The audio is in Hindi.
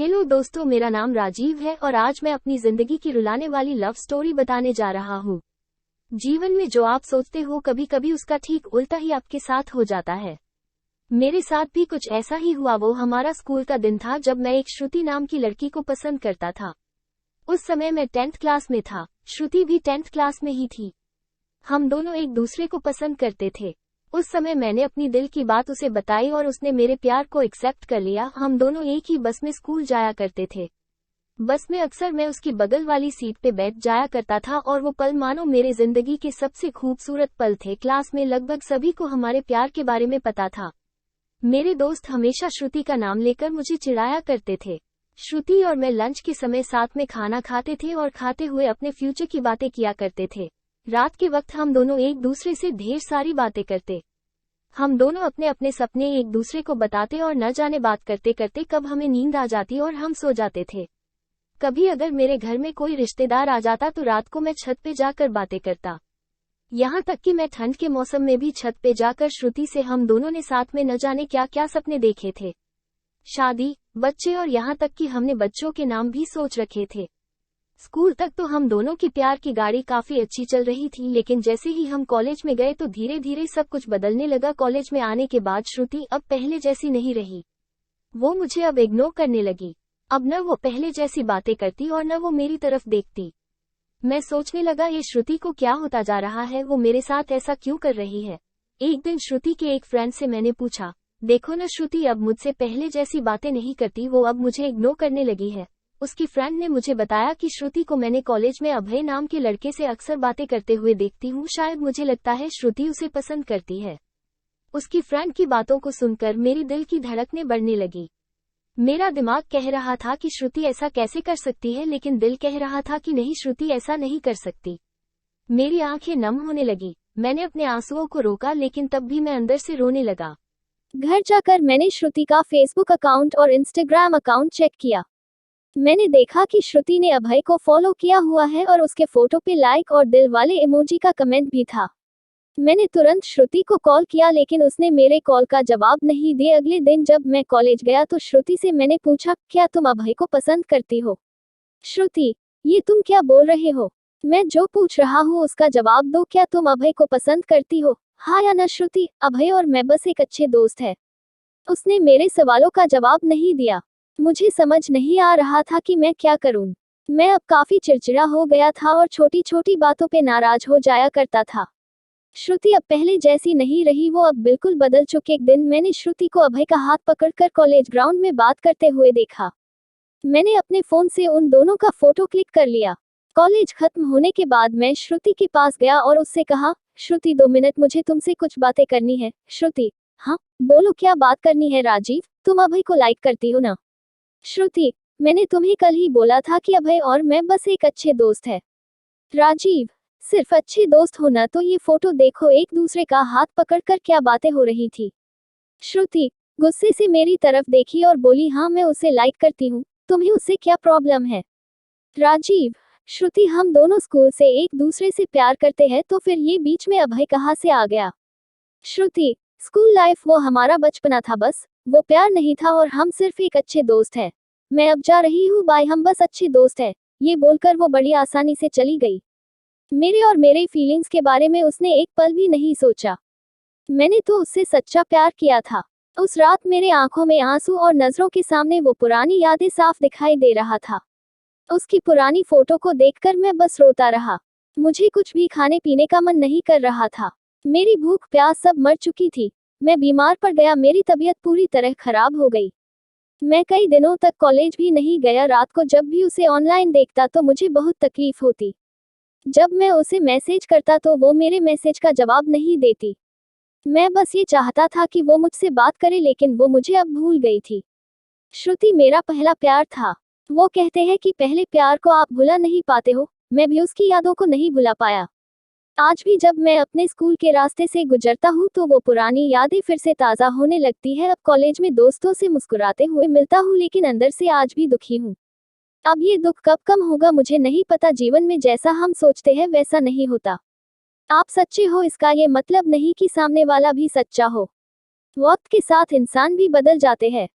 हेलो दोस्तों, मेरा नाम राजीव है और आज मैं अपनी जिंदगी की रुलाने वाली लव स्टोरी बताने जा रहा हूँ। जीवन में जो आप सोचते हो कभी कभी उसका ठीक उल्टा ही आपके साथ हो जाता है। मेरे साथ भी कुछ ऐसा ही हुआ। वो हमारा स्कूल का दिन था जब मैं एक श्रुति नाम की लड़की को पसंद करता था। उस समय मैं 10th क्लास में था, श्रुति भी 10th क्लास में ही थी। हम दोनों एक दूसरे को पसंद करते थे। उस समय मैंने अपनी दिल की बात उसे बताई और उसने मेरे प्यार को एक्सेप्ट कर लिया। हम दोनों एक ही बस में स्कूल जाया करते थे। बस में अक्सर मैं उसकी बगल वाली सीट पे बैठ जाया करता था और वो पल मानो मेरे जिंदगी के सबसे खूबसूरत पल थे। क्लास में लगभग सभी को हमारे प्यार के बारे में पता था। मेरे दोस्त हमेशा श्रुति का नाम लेकर मुझे चिढ़ाया करते थे। श्रुति और मैं लंच के समय साथ में खाना खाते थे और खाते हुए अपने फ्यूचर की बातें किया करते थे। रात के वक्त हम दोनों एक दूसरे से ढेर सारी बातें करते। हम दोनों अपने अपने सपने एक दूसरे को बताते और न जाने बात करते करते कब हमें नींद आ जाती और हम सो जाते थे। कभी अगर मेरे घर में कोई रिश्तेदार आ जाता तो रात को मैं छत पे जाकर बातें करता। यहाँ तक कि मैं ठंड के मौसम में भी छत पे जाकर श्रुति से हम दोनों ने साथ में न जाने क्या क्या सपने देखे थे। शादी, बच्चे और यहाँ तक कि हमने बच्चों के नाम भी सोच रखे थे। स्कूल तक तो हम दोनों की प्यार की गाड़ी काफी अच्छी चल रही थी, लेकिन जैसे ही हम कॉलेज में गए तो धीरे धीरे सब कुछ बदलने लगा। कॉलेज में आने के बाद श्रुति अब पहले जैसी नहीं रही। वो मुझे अब इग्नोर करने लगी। अब न वो पहले जैसी बातें करती और न वो मेरी तरफ देखती। मैं सोचने लगा ये श्रुति को क्या होता जा रहा है, वो मेरे साथ ऐसा क्यों कर रही है। एक दिन श्रुति के एक फ्रेंड से मैंने पूछा, देखो न श्रुति अब मुझसे पहले जैसी बातें नहीं करती, वो अब मुझे इग्नोर करने लगी है। उसकी फ्रेंड ने मुझे बताया कि श्रुति को मैंने कॉलेज में अभय नाम के लड़के से अक्सर बातें करते हुए देखती हूँ। शायद मुझे लगता है श्रुति उसे पसंद करती है। उसकी फ्रेंड की बातों को सुनकर मेरी दिल की धड़कनें बढ़ने लगी। मेरा दिमाग कह रहा था कि श्रुति ऐसा कैसे कर सकती है, लेकिन दिल कह रहा था कि नहीं, श्रुति ऐसा नहीं कर सकती। मेरी आंखें नम होने लगी। मैंने अपने आंसुओं को रोका, लेकिन तब भी मैं अंदर से रोने लगा। घर जाकर मैंने श्रुति का फेसबुक अकाउंट और इंस्टाग्राम अकाउंट चेक किया। मैंने देखा कि श्रुति ने अभय को फॉलो किया हुआ है और उसके फोटो पे लाइक और दिल वाले इमोजी का कमेंट भी था। मैंने तुरंत श्रुति को कॉल किया, लेकिन उसने मेरे कॉल का जवाब नहीं दिया। अगले दिन जब मैं कॉलेज गया तो श्रुति से मैंने पूछा, क्या तुम अभय को पसंद करती हो? श्रुति, ये तुम क्या बोल रहे हो? मैं जो पूछ रहा हूँ उसका जवाब दो। क्या तुम अभय को पसंद करती हो, हाँ या ना? श्रुति, अभय और मैं बस एक अच्छे दोस्त है। उसने मेरे सवालों का जवाब नहीं दिया। मुझे समझ नहीं आ रहा था कि मैं क्या करूं। मैं अब काफी चिड़चिड़ा हो गया था और छोटी छोटी बातों पे नाराज हो जाया करता था। श्रुति अब पहले जैसी नहीं रही, वो अब बिल्कुल बदल चुकी। एक दिन मैंने श्रुति को अभय का हाथ पकड़कर कॉलेज ग्राउंड में बात करते हुए देखा। मैंने अपने फोन से उन दोनों का फोटो क्लिक कर लिया। कॉलेज खत्म होने के बाद मैं श्रुति के पास गया और उससे कहा, श्रुति 2 मिनट, मुझे तुमसे कुछ बातें करनी है। श्रुति, हाँ बोलो, क्या बात करनी है? राजीव, तुम अभय को लाइक करती हो ना? श्रुति, मैंने तुम्हें कल ही बोला था कि अभय और मैं बस एक अच्छे दोस्त है। राजीव, सिर्फ अच्छे दोस्त हो ना? तो ये फोटो देखो, एक दूसरे का हाथ पकड़कर क्या बातें हो रही थी। श्रुति गुस्से से मेरी तरफ देखी और बोली, हाँ मैं उसे लाइक करती हूँ, तुम्हें उससे क्या प्रॉब्लम है? राजीव, श्रुति, हम दोनों स्कूल से एक दूसरे से प्यार करते हैं, तो फिर ये बीच में अभय कहाँ से आ गया? श्रुति, स्कूल लाइफ वो हमारा बचपना था, बस वो प्यार नहीं था और हम सिर्फ एक अच्छे दोस्त हैं। मैं अब जा रही हूँ, बाय, हम बस अच्छे दोस्त हैं। ये बोलकर वो बड़ी आसानी से चली गई। मेरे और मेरे फीलिंग्स के बारे में उसने एक पल भी नहीं सोचा। मैंने तो उससे सच्चा प्यार किया था। उस रात मेरे आंखों में आंसू और नजरों के सामने वो पुरानी यादें साफ दिखाई दे रहा था। उसकी पुरानी फोटो को देखकर मैं बस रोता रहा। मुझे कुछ भी खाने पीने का मन नहीं कर रहा था। मेरी भूख प्यास सब मर चुकी थी। मैं बीमार पड़ गया, मेरी तबीयत पूरी तरह खराब हो गई। मैं कई दिनों तक कॉलेज भी नहीं गया। रात को जब भी उसे ऑनलाइन देखता तो मुझे बहुत तकलीफ होती। जब मैं उसे मैसेज करता तो वो मेरे मैसेज का जवाब नहीं देती। मैं बस ये चाहता था कि वो मुझसे बात करे, लेकिन वो मुझे अब भूल गई थी। श्रुति मेरा पहला प्यार था। वो कहते हैं कि पहले प्यार को आप भुला नहीं पाते हो, मैं भी उसकी यादों को नहीं भुला पाया। आज भी जब मैं अपने स्कूल के रास्ते से गुजरता हूँ तो वो पुरानी यादें फिर से ताज़ा होने लगती है। अब कॉलेज में दोस्तों से मुस्कुराते हुए मिलता हूँ, लेकिन अंदर से आज भी दुखी हूँ। अब ये दुख कब कम होगा मुझे नहीं पता। जीवन में जैसा हम सोचते हैं वैसा नहीं होता। आप सच्चे हो इसका ये मतलब नहीं कि सामने वाला भी सच्चा हो। वक्त के साथ इंसान भी बदल जाते हैं।